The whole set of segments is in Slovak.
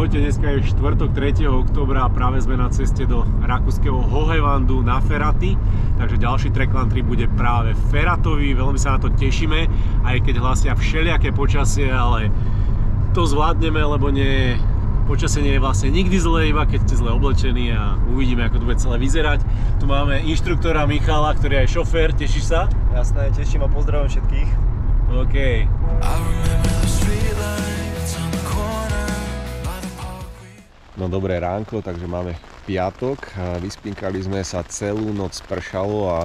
Ahojte, dneska je štvrtok 3. októbra a práve sme na ceste do rakúskeho Hohevandu na Feraty. Takže ďalší Trackland trip bude práve feratový, veľmi sa na to tešíme, aj keď hlasia všelijaké počasie, ale to zvládneme, lebo počasie nie je vlastne nikdy zlé, iba keď ste zle oblečení a uvidíme, ako to bude celé vyzerať. Tu máme inštruktora Michala, ktorý je aj šofér, tešíš sa? Jasné, teším a pozdravím všetkých. OK. No dobré ránko, takže máme piatok, vyspinkali sme sa, celú noc pršalo a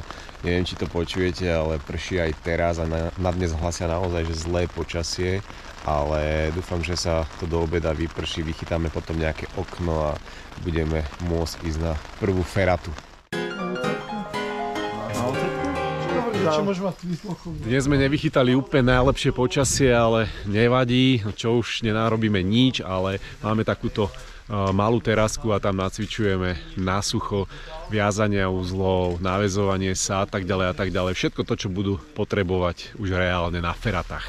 neviem, či to počujete, ale prší aj teraz a na dnes hlasia naozaj, že zlé počasie, ale dúfam, že sa to do obeda vyprší, vychytáme potom nejaké okno a budeme môcť ísť na prvú feratu. Dnes sme nevychytali úplne najlepšie počasie, ale nevadí, čo už nenárobíme nič, ale máme takúto malú terasku a tam nacvičujeme na sucho, viazania uzlov, naväzovanie sa a tak ďalej. Všetko to, čo budú potrebovať už reálne na feratách.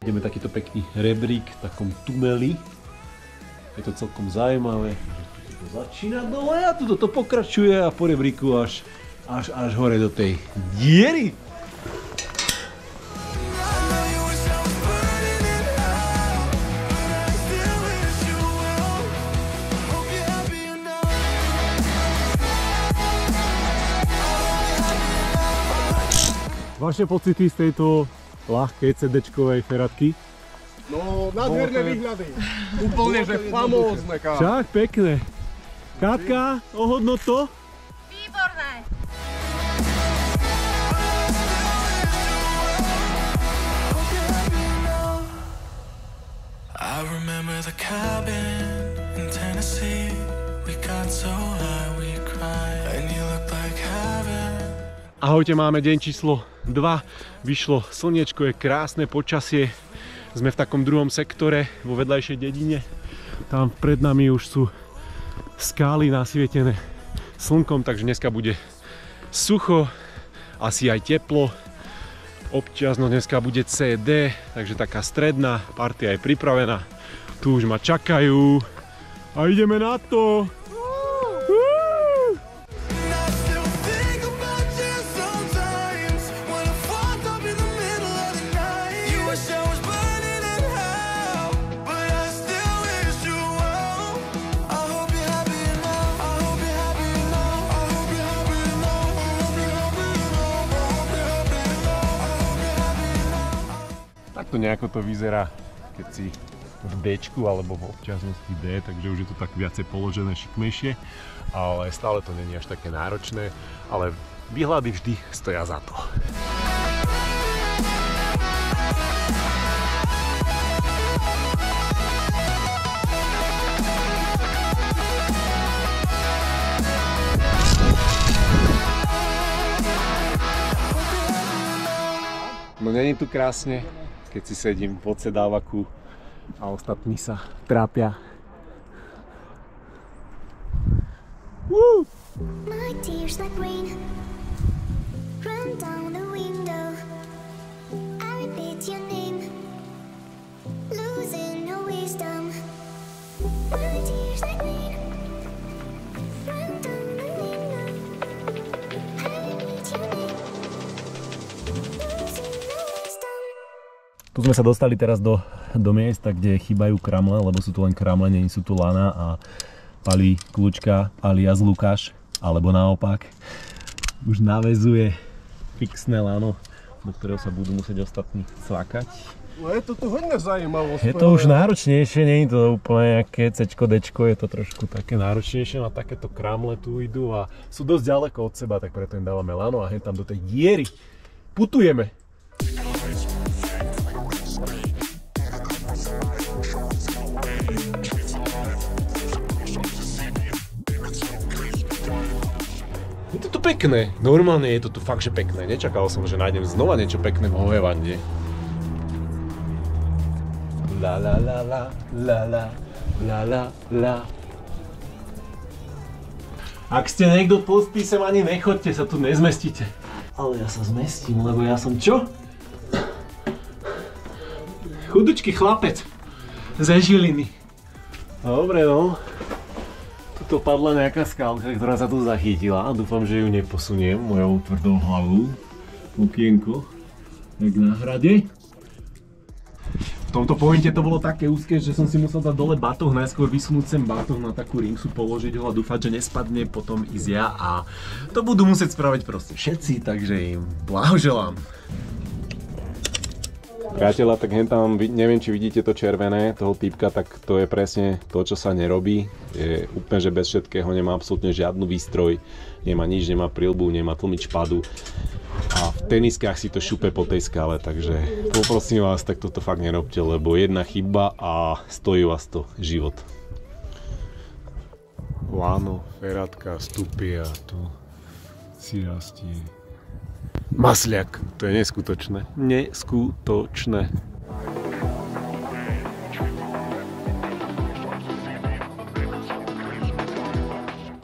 Ideme takýto pekný rebrík v takom tuneli. Je to celkom zaujímavé. To začína dole a tuto to pokračuje a po rebríku až hore do tej diery. Vaše pocity z tejto ľahkej CD-čkovej feratky? No, nádherné výhľady. Úplne, že famózne, kámo. Však, pekné. Katka, ohodnot to? Výborné. I remember the cabin in Tennessee. We got so high we cried and you looked like heaven. Ahojte, máme deň číslo 2, vyšlo slniečko, je krásne počasie, sme v takom druhom sektore vo vedľajšej dedine, tam pred nami už sú skály nasvietené slnkom, takže dneska bude sucho, asi aj teplo, občas no dneska bude CD, takže taká stredná, partia je pripravená, tu už ma čakajú a ideme na to! Takto nejako to vyzerá, keď si v D-čku alebo v občasnosti D, takže už je to tak viacej položené, šikmejšie, ale stále to nie je až také náročné, ale výhľady vždy stoja za to. No nie je tu krásne, keď si sedím v odsedávaku a ostatní sa trápia. My tears like rain run down the window. I repeat your name, losing no wisdom. My tears like rain run down the window. I repeat your name, losing no wisdom. Tu sme sa dostali teraz do miesta, kde chýbajú kramle, lebo sú tu len kramle, nie sú tu lana a Pali Kľúčka alias Lukáš, alebo naopak, už naväzuje fixné lano, do ktorého sa budú musieť ostatní cvakať. No je to tu hodne zaujímavosť. Je to už náročnejšie, nie je to úplne nejaké C-čko, D-čko, je to trošku také náročnejšie, na takéto kramle tu idú a sú dosť ďaleko od seba, tak preto im dávame lano a hneď tam do tej diery putujeme. pekné. Normálne je to tu fakt, že pekné. Nečakal som, že nájdem znova niečo pekné v Hojevande. La la la la, la la, la la la. Ak ste niekto tlstý, sem ani nechoďte, sa tu nezmestíte. Ale ja sa zmestím, lebo ja som čo? Chudučký chlapec ze Žiliny. Dobre, no. Tuto padla nejaká skalka, ktorá sa tu zachytila. Dúfam, že ju neposuniem mojou tvrdou hlavou. Okienko. Tak na hrade. V tomto pointe to bolo také úzke, že som si musel dať dole batoh, najskôr vysunúť sem batoh, na takú rímsu položiť ho a dúfať, že nespadne, potom ísť ja a to budú musieť spraviť proste všetci, takže im blahoželám. Priateľa, tak hentam, neviem, či vidíte to červené, toho týpka, tak to je presne to, čo sa nerobí. Je úplne, že bez všetkého, nemá absolútne žiadnu výstroj, nemá nič, nemá prilbu, nemá tlmič padu. A v teniskách si to šupe po tej skale, takže poprosím vás, tak toto fakt nerobte, lebo jedna chyba a stojí vás to život. Láno, ferátka, stupy a tu si rastie. Masľak, to je neskutočné. Neskutočné.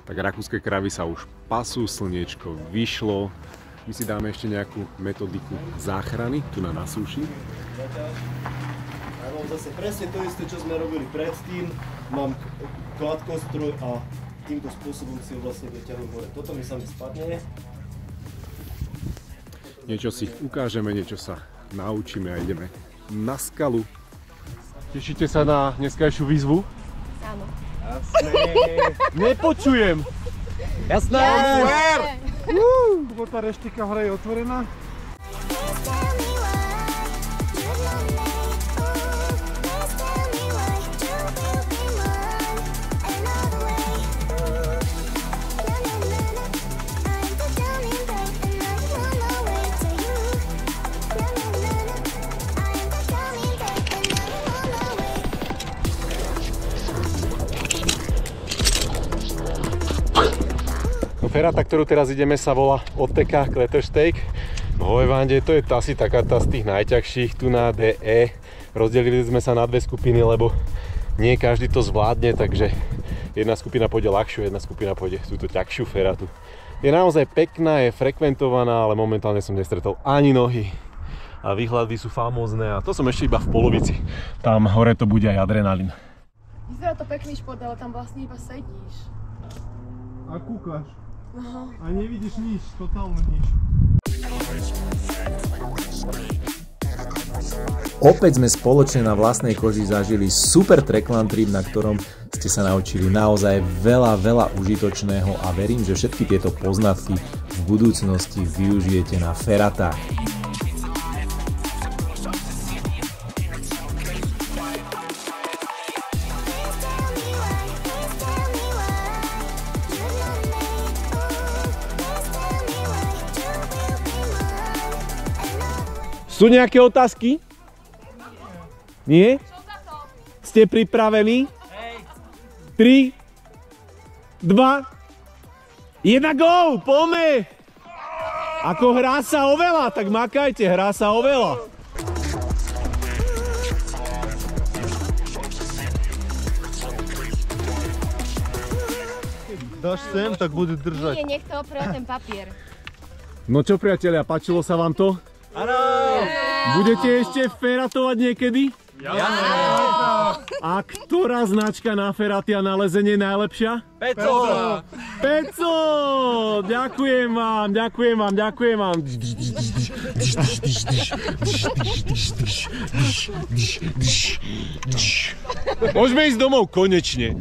Tak rakúske kravy sa už pasú, slniečko vyšlo. My si dáme ešte nejakú metodiku záchrany tu na súši. Ja mám zase presne to isté, čo sme robili predtým. Mám kladkostroj a týmto spôsobom si ho vlastne doťahujem hore. Toto mi sami spadne. Niečo si ukážeme, niečo sa naučíme a ideme na skalu. Tešíte sa na dneskajšiu výzvu? Áno. Jasné. Nepočujem! Jasné! Bo tá reštika hore je otvorená. Feráta, ktorú teraz ideme, sa volá OTK Klettersteig. V Hojevande to je asi taká tá z tých najťažších tu na DE. Rozdelili sme sa na dve skupiny, lebo nie každý to zvládne, takže jedna skupina pôjde ľahšiu, jedna skupina pôjde túto ťažšiu ferátu. Je naozaj pekná, je frekventovaná, ale momentálne som nestretol ani nohy. A výhľady sú famózne a to som ešte iba v polovici. Tam hore to bude aj adrenalín. Vyzerá to pekný šport, ale tam vlastne iba sedíš. A kúkaš. No. A nevidíš nič, totálne nič. Opäť sme spoločne na vlastnej koži zažili super trekland trip, na ktorom ste sa naučili naozaj veľa užitočného a verím, že všetky tieto poznatky v budúcnosti využijete na feratách. Sú nejaké otázky? Nie? Ste pripravení? 3, 2, 1, go! Poďme! Ako hrá sa o veľa, tak makajte, hrá sa o veľa. Dáš sem, tak bude držať. Nie, nech to oprie ten papier. No čo priatelia, páčilo sa vám to? Áno! Budete ešte feratovať niekedy? Jasné! A ktorá značka na feraty a na lezenie najlepšia? Peco! Peco! Ďakujem vám. Môžeme ísť domov konečne.